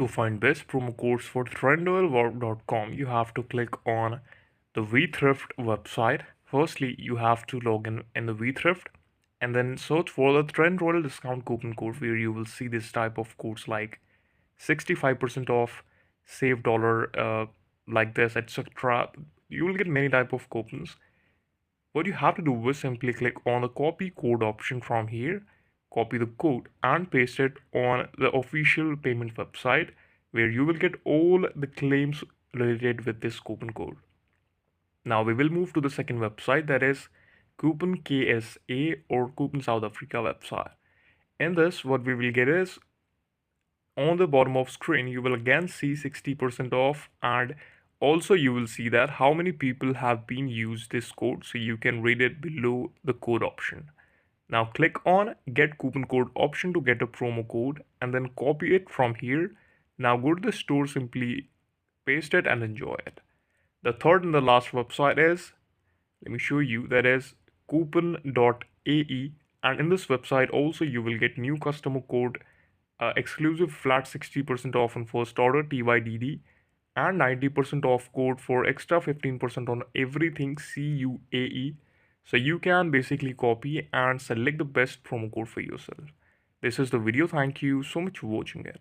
To find best promo codes for Trendyol.com, you have to click on the WeThrift website. Firstly, you have to log in the WeThrift and then search for the Trendyol discount coupon code where you will see this type of codes like 65% off, save dollar, like this, etc. You will get many type of coupons. What you have to do is simply click on the copy code option from here, copy the code and paste it on the official payment website where you will get all the claims related with this coupon code. Now we will move to the second website, that is Coupon KSA or Coupon South Africa website. In this, what we will get is on the bottom of screen you will again see 60% off, and also you will see that how many people have been used this code, so you can read it below the code option. Now click on get coupon code option to get a promo code and then copy it from here. Now go to the store, simply paste it and enjoy it. The third and the last website is, let me show you, that is coupon.ae, and in this website also you will get new customer code, exclusive flat 60% off on first order TYDD, and 90% off code for extra 15% on everything CUAE. So you can basically copy and select the best promo code for yourself. This is the video. Thank you so much for watching it.